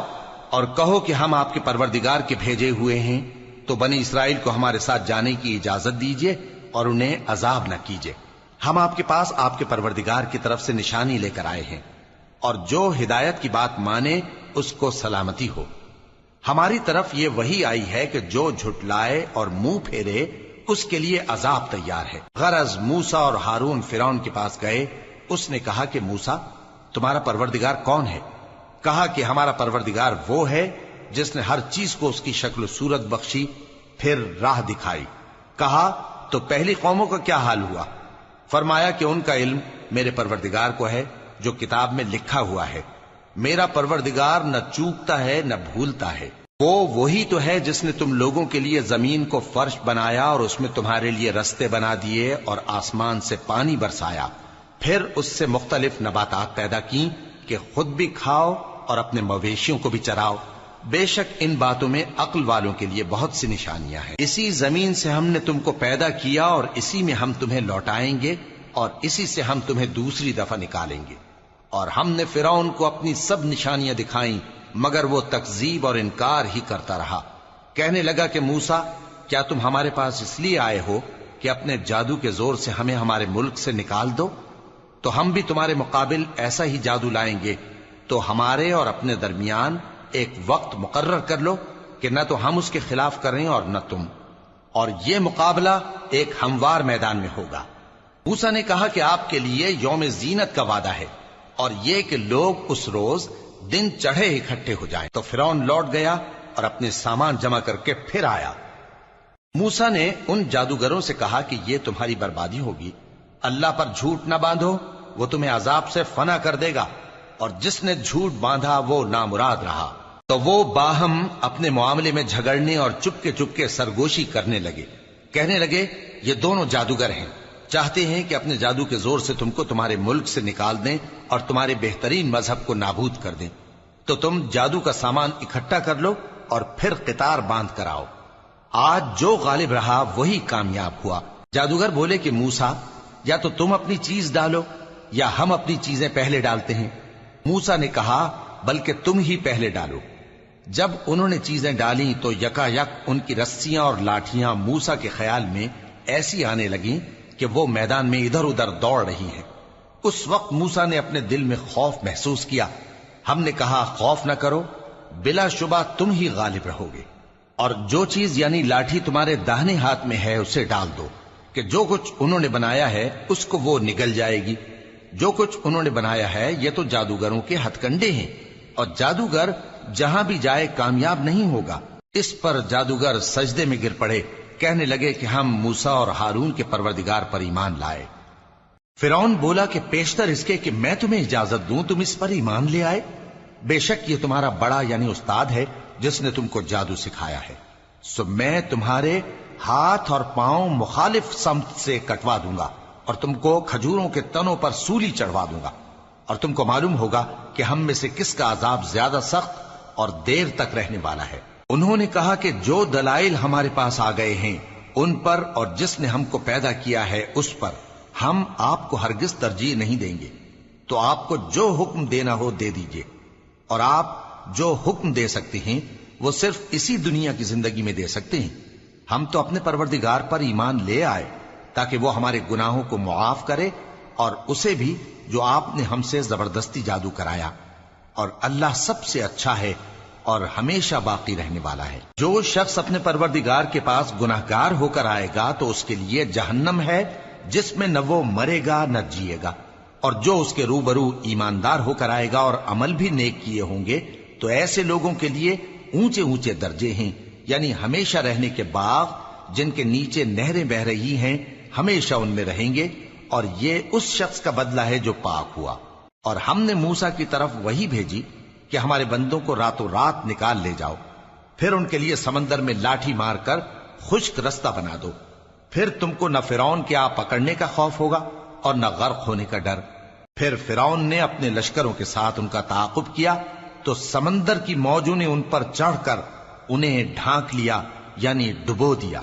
اور کہو کہ ہم آپ کے پروردگار کے بھیجے ہوئے ہیں، تو بنی اسرائیل کو ہمارے ساتھ جانے کی اجازت دیجیے اور انہیں عذاب نہ کیجیے۔ ہم آپ کے پاس آپ کے پروردگار کی طرف سے نشانی لے کر آئے ہیں، اور جو ہدایت کی بات مانے اس کو سلامتی ہو۔ ہماری طرف یہ وحی آئی ہے کہ جو جھٹلائے اور منہ پھیرے اس کے لیے عذاب تیار ہے۔ غرض موسیٰ اور ہارون فرعون کے پاس گئے۔ اس نے کہا کہ موسیٰ، تمہارا پروردگار کون ہے؟ کہا کہ ہمارا پروردگار وہ ہے جس نے ہر چیز کو اس کی شکل و صورت بخشی، پھر راہ دکھائی۔ کہا، تو پہلی قوموں کا کیا حال ہوا؟ فرمایا کہ ان کا علم میرے پروردگار کو ہے جو کتاب میں لکھا ہوا ہے۔ میرا پروردگار نہ چوکتا ہے نہ بھولتا ہے۔ وہ وہی تو ہے جس نے تم لوگوں کے لیے زمین کو فرش بنایا اور اس میں تمہارے لیے رستے بنا دیے اور آسمان سے پانی برسایا، پھر اس سے مختلف نباتات پیدا کی کہ خود بھی کھاؤ اور اپنے مویشیوں کو بھی چراؤ۔ بے شک ان باتوں میں عقل والوں کے لیے بہت سی نشانیاں ہیں۔ اسی زمین سے ہم نے تم کو پیدا کیا اور اسی میں ہم تمہیں لوٹائیں گے اور اسی سے ہم تمہیں دوسری دفعہ نکالیں گے۔ اور ہم نے فرعون کو اپنی سب نشانیاں دکھائیں مگر وہ تکذیب اور انکار ہی کرتا رہا۔ کہنے لگا کہ موسیٰ، کیا تم ہمارے پاس اس لیے آئے ہو کہ اپنے جادو کے زور سے ہمیں ہمارے ملک سے نکال دو؟ تو ہم بھی تمہارے مقابل ایسا ہی جادو لائیں گے، تو ہمارے اور اپنے درمیان ایک وقت مقرر کر لو کہ نہ تو ہم اس کے خلاف کریں اور نہ تم، اور یہ مقابلہ ایک ہموار میدان میں ہوگا۔ موسیٰ نے کہا کہ آپ کے لیے یوم زینت کا وعدہ ہے اور یہ کہ لوگ اس روز دن چڑھے اکٹھے ہو جائیں۔ تو فرعون لوٹ گیا اور اپنے سامان جمع کر کے پھر آیا۔ موسیٰ نے ان جادوگروں سے کہا کہ یہ تمہاری بربادی ہوگی، اللہ پر جھوٹ نہ باندھو، وہ تمہیں عذاب سے فنا کر دے گا، اور جس نے جھوٹ باندھا وہ نامراد رہا۔ تو وہ باہم اپنے معاملے میں جھگڑنے اور چپکے سرگوشی کرنے لگے، کہنے لگے یہ دونوں جادوگر ہیں، چاہتے ہیں کہ اپنے جادو کے زور سے تم کو تمہارے ملک سے نکال دیں اور تمہارے بہترین مذہب کو نابود کر دیں۔ تو تم جادو کا سامان اکٹھا کر لو اور پھر قطار باندھ کر آؤ، آج جو غالب رہا وہی کامیاب ہوا۔ جادوگر بولے کہ موسیٰ، یا تو تم اپنی چیز ڈالو یا ہم اپنی چیزیں پہلے ڈالتے ہیں۔ موسیٰ نے کہا بلکہ تم ہی پہلے ڈالو۔ جب انہوں نے چیزیں ڈالیں تو یکا یک ان کی رسیاں اور لاٹھیاں موسیٰ کے خیال میں ایسی آنے لگیں کہ وہ میدان میں ادھر ادھر دوڑ رہی ہیں۔ اس وقت موسیٰ نے اپنے دل میں خوف محسوس کیا۔ ہم نے کہا خوف نہ کرو، بلا شبہ تم ہی غالب رہو گے، اور جو چیز یعنی لاٹھی تمہارے داہنے ہاتھ میں ہے اسے ڈال دو کہ جو کچھ انہوں نے بنایا ہے اس کو وہ نگل جائے گی۔ جو کچھ انہوں نے بنایا ہے یہ تو جادوگروں کے ہتھ کنڈے ہیں، اور جادوگر جہاں بھی جائے کامیاب نہیں ہوگا۔ اس پر جادوگر سجدے میں گر پڑے، کہنے لگے کہ ہم موسیٰ اور ہارون کے پروردگار پر ایمان لائے۔ فرعون بولا کہ پیشتر اس کے کہ میں تمہیں اجازت دوں تم اس پر ایمان لے آئے، بے شک یہ تمہارا بڑا یعنی استاد ہے جس نے تم کو جادو سکھایا ہے، سو میں تمہارے ہاتھ اور پاؤں مخالف سمت سے کٹوا دوں گا اور تم کو کھجوروں کے تنوں پر سولی چڑھوا دوں گا، اور تم کو معلوم ہوگا کہ ہم میں سے کس کا عذاب زیادہ سخت اور دیر تک رہنے والا ہے۔ انہوں نے کہا کہ جو دلائل ہمارے پاس آ گئے ہیں ان پر اور جس نے ہم کو پیدا کیا ہے اس پر ہم آپ کو ہرگز ترجیح نہیں دیں گے، تو آپ کو جو حکم دینا ہو دے دیجئے، اور آپ جو حکم دے سکتے ہیں وہ صرف اسی دنیا کی زندگی میں دے سکتے ہیں۔ ہم تو اپنے پروردگار پر ایمان لے آئے تاکہ وہ ہمارے گناہوں کو معاف کرے اور اسے بھی جو آپ نے ہم سے زبردستی جادو کرایا، اور اللہ سب سے اچھا ہے اور ہمیشہ باقی رہنے والا ہے۔ جو شخص اپنے پروردگار کے پاس گناہگار ہو کر آئے گا تو اس کے لیے جہنم ہے جس میں نہ وہ مرے گا نہ جیے گا، اور جو اس کے روبرو ایماندار ہو کر آئے گا اور عمل بھی نیک کیے ہوں گے تو ایسے لوگوں کے لیے اونچے اونچے درجے ہیں، یعنی ہمیشہ رہنے کے باغ جن کے نیچے نہریں بہ رہی ہیں، ہمیشہ ان میں رہیں گے، اور یہ اس شخص کا بدلہ ہے جو پاک ہوا۔ اور ہم نے موسیٰ کی طرف وہی بھیجی کہ ہمارے بندوں کو راتوں رات نکال لے جاؤ، پھر ان کے لیے سمندر میں لاٹھی مار کر خشک رستہ بنا دو، پھر تم کو نہ فرعون کے آ پکڑنے کا خوف ہوگا اور نہ غرق ہونے کا ڈر۔ پھر فرعون نے اپنے لشکروں کے ساتھ ان کا تعاقب کیا تو سمندر کی موجوں نے ان پر چڑھ کر انہیں ڈھانک لیا یعنی ڈبو دیا،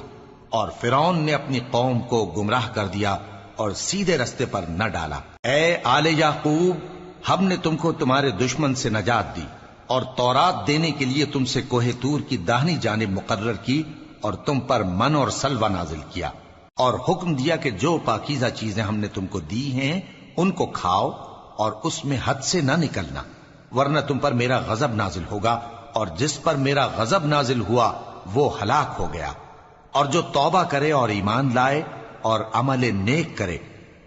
اور فرعون نے اپنی قوم کو گمراہ کر دیا اور سیدھے رستے پر نہ ڈالا۔ اے آل یعقوب، ہم نے تم کو تمہارے دشمن سے نجات دی اور تورات دینے کے لیے تم سے کوہ طور کی داہنی جانب مقرر کی، اور تم پر من اور سلوہ نازل کیا، اور حکم دیا کہ جو پاکیزہ چیزیں ہم نے تم کو دی ہیں ان کو کھاؤ اور اس میں حد سے نہ نکلنا، ورنہ تم پر میرا غضب نازل ہوگا، اور جس پر میرا غضب نازل ہوا وہ ہلاک ہو گیا۔ اور جو توبہ کرے اور ایمان لائے اور عمل نیک کرے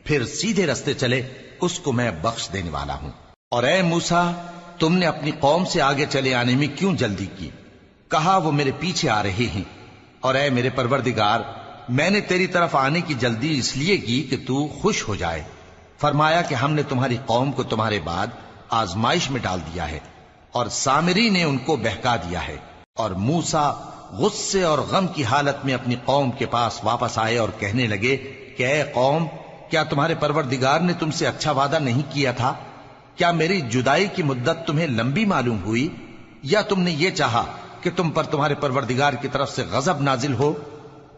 پھر سیدھے رستے چلے اس کو میں بخش دینے والا ہوں۔ اور اے موسیٰ، تم نے اپنی قوم سے آگے چلے آنے میں کیوں جلدی کی؟ کہا وہ میرے پیچھے آ رہے ہیں۔ اور اے میرے پروردگار، میں نے تیری طرف آنے کی جلدی اس لیے کی کہ تو خوش ہو جائے۔ فرمایا کہ ہم نے تمہاری قوم کو تمہارے بعد آزمائش میں ڈال دیا ہے، اور سامری نے ان کو بہکا دیا ہے۔ اور موسیٰ غصے اور غم کی حالت میں اپنی قوم کے پاس واپس آئے اور کہنے لگے کہ اے قوم، کیا تمہارے پروردگار نے تم سے اچھا وعدہ نہیں کیا تھا؟ کیا میری جدائی کی مدت تمہیں لمبی معلوم ہوئی، یا تم نے یہ چاہا کہ تم پر تمہارے پروردگار کی طرف سے غضب نازل ہو،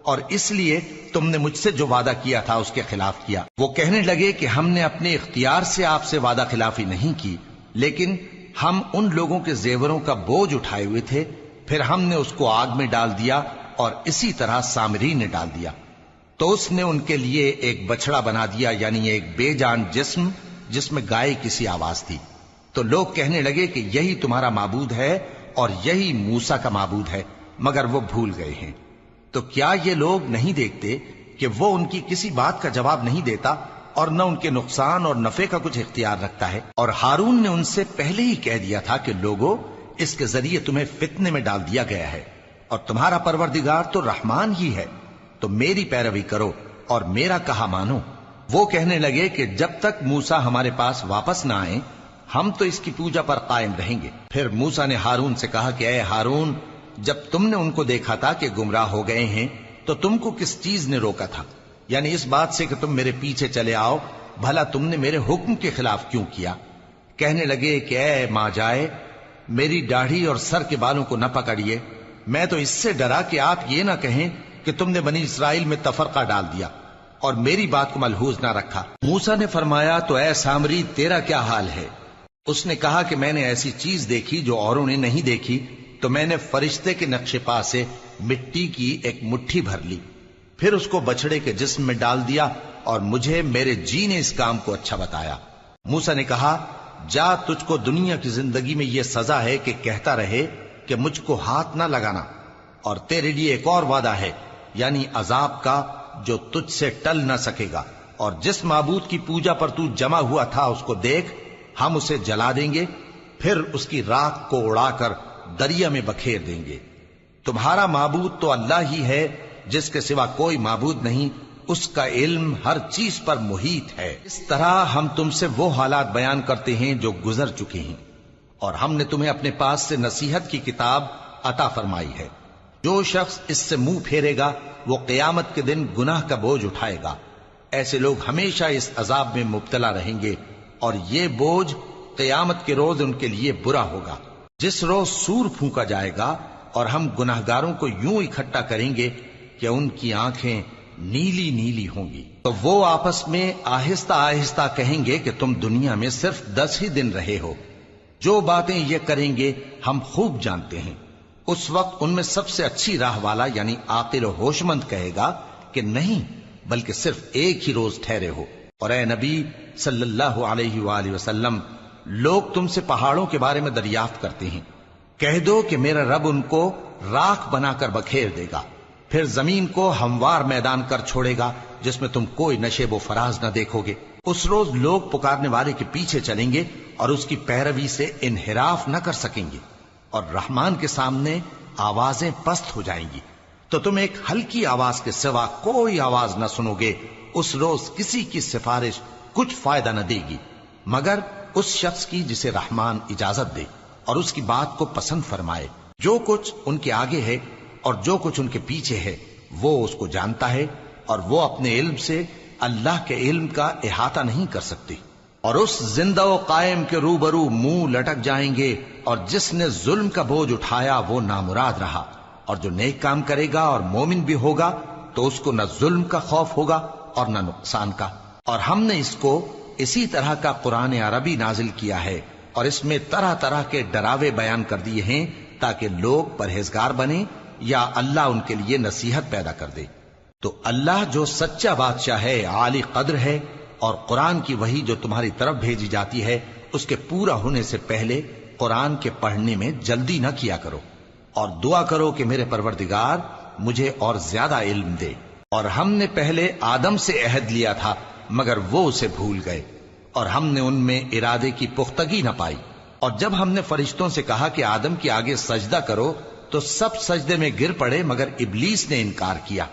اور اس لیے تم نے مجھ سے جو وعدہ کیا تھا اس کے خلاف کیا؟ وہ کہنے لگے کہ ہم نے اپنے اختیار سے آپ سے وعدہ خلافی نہیں کی، لیکن ہم ان لوگوں کے زیوروں کا بوجھ اٹھائے ہوئے تھے، پھر ہم نے اس کو آگ میں ڈال دیا، اور اسی طرح سامری نے ڈال دیا۔ تو اس نے ان کے لیے ایک بچڑا بنا دیا، یعنی ایک بے جان جسم جس میں گائے کسی آواز تھی۔ تو لوگ کہنے لگے کہ یہی تمہارا معبود ہے اور یہی موسیٰ کا معبود ہے، مگر وہ بھول گئے ہیں۔ تو کیا یہ لوگ نہیں دیکھتے کہ وہ ان کی کسی بات کا جواب نہیں دیتا اور نہ ان کے نقصان اور نفع کا کچھ اختیار رکھتا ہے۔ اور ہارون نے ان سے پہلے ہی کہہ دیا تھا کہ لوگوں، اس کے ذریعے تمہیں فتنے میں ڈال دیا گیا ہے، اور تمہارا پروردگار تو رحمان ہی ہے، تو میری پیروی کرو اور میرا کہا مانو۔ وہ کہنے لگے کہ جب تک موسیٰ ہمارے پاس واپس نہ آئیں ہم تو اس کی پوجا پر قائم رہیں گے۔ پھر موسیٰ نے ہارون سے کہا کہ اے ہارون، جب تم نے ان کو دیکھا تھا کہ گمراہ ہو گئے ہیں تو تم کو کس چیز نے روکا تھا؟ یعنی اس بات سے کہ تم میرے پیچھے چلے آؤ، بھلا تم نے میرے حکم کے خلاف کیوں کیا؟ کہنے لگے کہ اے ماں جائے، میری داڑھی اور سر کے بالوں کو نہ پکڑیے، میں تو اس سے ڈرا کہ آپ یہ نہ کہیں کہ تم نے بنی اسرائیل میں تفرقہ ڈال دیا اور میری بات کو ملحوظ نہ رکھا۔ موسیٰ نے فرمایا تو اے سامری تیرا کیا حال ہے؟ اس نے کہا کہ میں نے ایسی چیز دیکھی جو اوروں نے نہیں دیکھی، تو میں نے فرشتے کے نقش پا سے مٹی کی ایک مٹھی بھر لی، پھر اس کو بچڑے کے جسم میں ڈال دیا، اور مجھے میرے جی نے اس کام کو اچھا بتایا۔ موسیٰ نے کہا جا، تجھ کو دنیا کی زندگی میں یہ سزا ہے کہ کہتا رہے کہ مجھ کو ہاتھ نہ لگانا، اور تیرے لیے ایک اور وعدہ ہے، یعنی عذاب کا جو تجھ سے ٹل نہ سکے گا، اور جس معبود کی پوجا پر تو جمع ہوا تھا اس کو دیکھ، ہم اسے جلا دیں گے، پھر اس کی راکھ کو اڑا کر دریا میں بکھیر دیں گے۔ تمہارا معبود تو اللہ ہی ہے، جس کے سوا کوئی معبود نہیں، اس کا علم ہر چیز پر محیط ہے۔ اس طرح ہم تم سے وہ حالات بیان کرتے ہیں جو گزر چکے ہیں، اور ہم نے تمہیں اپنے پاس سے نصیحت کی کتاب عطا فرمائی ہے۔ جو شخص اس سے منہ پھیرے گا وہ قیامت کے دن گناہ کا بوجھ اٹھائے گا۔ ایسے لوگ ہمیشہ اس عذاب میں مبتلا رہیں گے، اور یہ بوجھ قیامت کے روز ان کے لیے برا ہوگا، جس روز سور پھونکا جائے گا، اور ہم گناہگاروں کو یوں اکٹھا کریں گے کہ ان کی آنکھیں نیلی نیلی ہوں گی۔ تو وہ آپس میں آہستہ آہستہ کہیں گے کہ تم دنیا میں صرف 10 ہی دن رہے ہو، جو باتیں یہ کریں گے ہم خوب جانتے ہیں۔ اس وقت ان میں سب سے اچھی راہ والا یعنی عاقل و ہوش مند کہے گا کہ نہیں، بلکہ صرف ایک ہی روز ٹھہرے ہو۔ اور اے نبی صلی اللہ علیہ وآلہ وسلم، لوگ تم سے پہاڑوں کے بارے میں دریافت کرتے ہیں، کہہ دو کہ میرا رب ان کو راکھ بنا کر بکھیر دے گا، پھر زمین کو ہموار میدان کر چھوڑے گا جس میں تم کوئی نشیب و فراز نہ دیکھو گے۔ اس روز لوگ پکارنے والے کے پیچھے چلیں گے اور اس کی پیروی سے انحراف نہ کر سکیں گے، اور رحمان کے سامنے آوازیں پست ہو جائیں گی، تو تم ایک ہلکی آواز کے سوا کوئی آواز نہ سنو گے۔ اس روز کسی کی سفارش کچھ فائدہ نہ دے گی مگر اس شخص کی جسے رحمان اجازت دے اور اس کی بات کو پسند فرمائے۔ جو کچھ ان کے آگے ہے اور جو کچھ ان کے پیچھے ہے وہ اس کو جانتا ہے، اور وہ اپنے علم سے اللہ کے علم کا احاطہ نہیں کر سکتی۔ اور اس زندہ و قائم کے روبرو منہ لٹک جائیں گے، اور جس نے ظلم کا بوجھ اٹھایا وہ نامراد رہا، اور جو نیک کام کرے گا اور مومن بھی ہوگا تو اس کو نہ ظلم کا خوف ہوگا اور نہ نقصان کا۔ اور ہم نے اس کو اسی طرح کا قرآن عربی نازل کیا ہے، اور اس میں طرح طرح کے ڈراوے بیان کر دیے ہیں تاکہ لوگ پرہیزگار بنیں یا اللہ ان کے لیے نصیحت پیدا کر دے۔ تو اللہ جو سچا بادشاہ ہے، عالی قدر ہے، اور قرآن کی وحی جو تمہاری طرف بھیجی جاتی ہے اس کے پورا ہونے سے پہلے قرآن کے پڑھنے میں جلدی نہ کیا کرو، اور دعا کرو کہ میرے پروردگار مجھے اور زیادہ علم دے۔ اور ہم نے پہلے آدم سے عہد لیا تھا مگر وہ اسے بھول گئے، اور ہم نے ان میں ارادے کی پختگی نہ پائی۔ اور جب ہم نے فرشتوں سے کہا کہ آدم کے آگے سجدہ کرو تو سب سجدے میں گر پڑے مگر ابلیس نے انکار کیا۔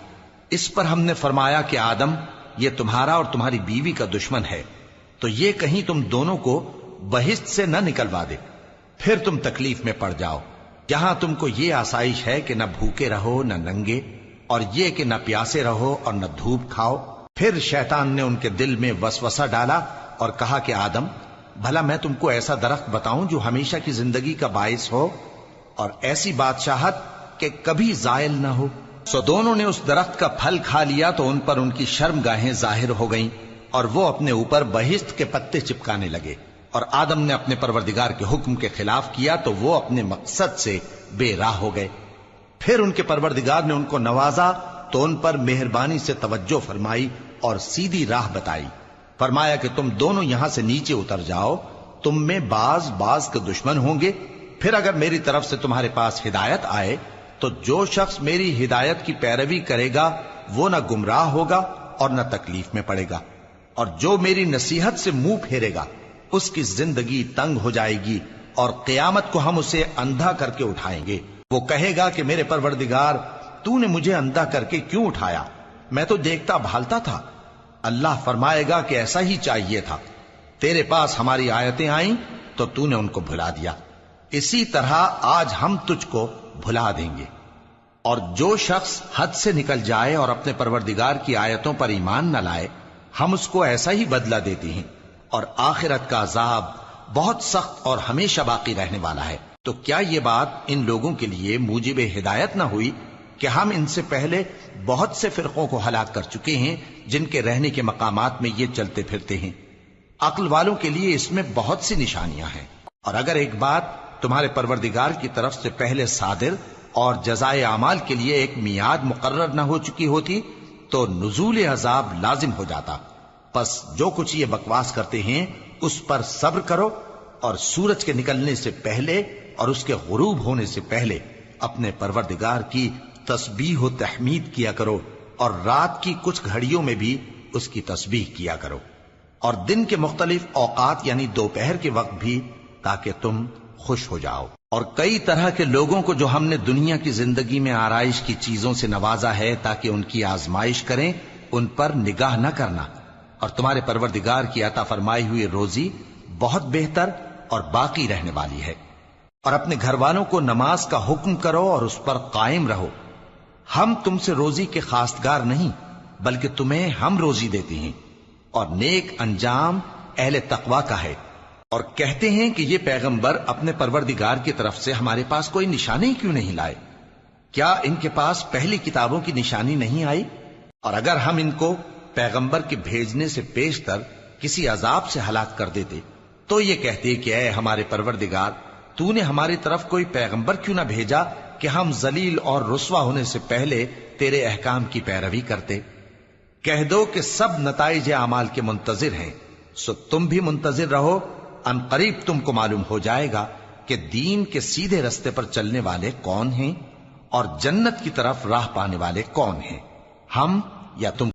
اس پر ہم نے فرمایا کہ آدم، یہ تمہارا اور تمہاری بیوی کا دشمن ہے، تو یہ کہیں تم دونوں کو بہشت سے نہ نکلوا دے، پھر تم تکلیف میں پڑ جاؤ۔ جہاں تم کو یہ آسائش ہے کہ نہ بھوکے رہو نہ ننگے، اور یہ کہ نہ پیاسے رہو اور نہ دھوپ کھاؤ۔ پھر شیطان نے ان کے دل میں وسوسہ ڈالا اور کہا کہ آدم، بھلا میں تم کو ایسا درخت بتاؤں جو ہمیشہ کی زندگی کا باعث ہو اور ایسی بادشاہت کہ کبھی زائل نہ ہو؟ سو دونوں نے اس درخت کا پھل کھا لیا تو ان پر ان کی شرم گاہیں ظاہر ہو گئیں، اور وہ اپنے اوپر بہشت کے پتے چپکانے لگے۔ اور آدم نے اپنے پروردگار کے حکم کے خلاف کیا تو وہ اپنے مقصد سے بے راہ ہو گئے۔ پھر ان کے پروردگار نے ان کو نوازا تو ان پر مہربانی سے توجہ فرمائی اور سیدھی راہ بتائی۔ فرمایا کہ تم دونوں یہاں سے نیچے اتر جاؤ، تم میں بعض کے دشمن ہوں گے، پھر اگر میری طرف سے تمہارے پاس ہدایت آئے تو جو شخص میری ہدایت کی پیروی کرے گا وہ نہ گمراہ ہوگا اور نہ تکلیف میں پڑے گا۔ اور جو میری نصیحت سے منہ پھیرے گا اس کی زندگی تنگ ہو جائے گی، اور قیامت کو ہم اسے اندھا کر کے اٹھائیں گے۔ وہ کہے گا کہ میرے پروردگار، تو نے مجھے اندھا کر کے کیوں اٹھایا؟ میں تو دیکھتا بھالتا تھا۔ اللہ فرمائے گا کہ ایسا ہی چاہیے تھا، تیرے پاس ہماری آیتیں آئیں تو تو نے ان کو بھلا دیا، اسی طرح آج ہم تجھ کو بھلا دیں گے۔ اور جو شخص حد سے نکل جائے اور اپنے پروردگار کی آیتوں پر ایمان نہ لائے، ہم اس کو ایسا ہی بدلہ دیتے ہیں، اور آخرت کا عذاب بہت سخت اور ہمیشہ باقی رہنے والا ہے۔ تو کیا یہ بات ان لوگوں کے لیے موجب ہدایت نہ ہوئی کہ ہم ان سے پہلے بہت سے فرقوں کو ہلاک کر چکے ہیں جن کے رہنے کے مقامات میں یہ چلتے پھرتے ہیں؟ عقل والوں کے لیے اس میں بہت سی نشانیاں ہیں۔ اور اگر ایک بات تمہارے پروردگار کی طرف سے پہلے صادر اور جزائے اعمال کے لیے ایک میعاد مقرر نہ ہو چکی ہوتی تو نزول عذاب لازم ہو جاتا۔ پس جو کچھ یہ بکواس کرتے ہیں اس پر صبر کرو، اور سورج کے نکلنے سے پہلے اور اس کے غروب ہونے سے پہلے اپنے پروردگار کی تسبیح و تحمید کیا کرو، اور رات کی کچھ گھڑیوں میں بھی اس کی تسبیح کیا کرو، اور دن کے مختلف اوقات یعنی دوپہر کے وقت بھی، تاکہ تم خوش ہو جاؤ۔ اور کئی طرح کے لوگوں کو جو ہم نے دنیا کی زندگی میں آرائش کی چیزوں سے نوازا ہے تاکہ ان کی آزمائش کریں، ان پر نگاہ نہ کرنا، اور تمہارے پروردگار کی عطا فرمائی ہوئی روزی بہت بہتر اور باقی رہنے والی ہے۔ اور اپنے گھر والوں کو نماز کا حکم کرو اور اس پر قائم رہو۔ ہم تم سے روزی کے خواستگار نہیں، بلکہ تمہیں ہم روزی دیتے ہیں، اور نیک انجام اہل تقوی کا ہے۔ اور کہتے ہیں کہ یہ پیغمبر اپنے پروردگار کی طرف سے ہمارے پاس کوئی نشانی کیوں نہیں لائے؟ کیا ان کے پاس پہلی کتابوں کی نشانی نہیں آئی؟ اور اگر ہم ان کو پیغمبر کے بھیجنے سے پیشتر کسی عذاب سے ہلاک کر دیتے تو یہ کہتے کہ اے ہمارے پروردگار، تو نے ہماری طرف کوئی پیغمبر کیوں نہ بھیجا کہ ہم ذلیل اور رسوا ہونے سے پہلے تیرے احکام کی پیروی کرتے۔ کہہ دو کہ سب نتائج اعمال کے منتظر ہیں، سو تم بھی منتظر رہو، ان قریب تم کو معلوم ہو جائے گا کہ دین کے سیدھے رستے پر چلنے والے کون ہیں اور جنت کی طرف راہ پانے والے کون ہیں، ہم یا تم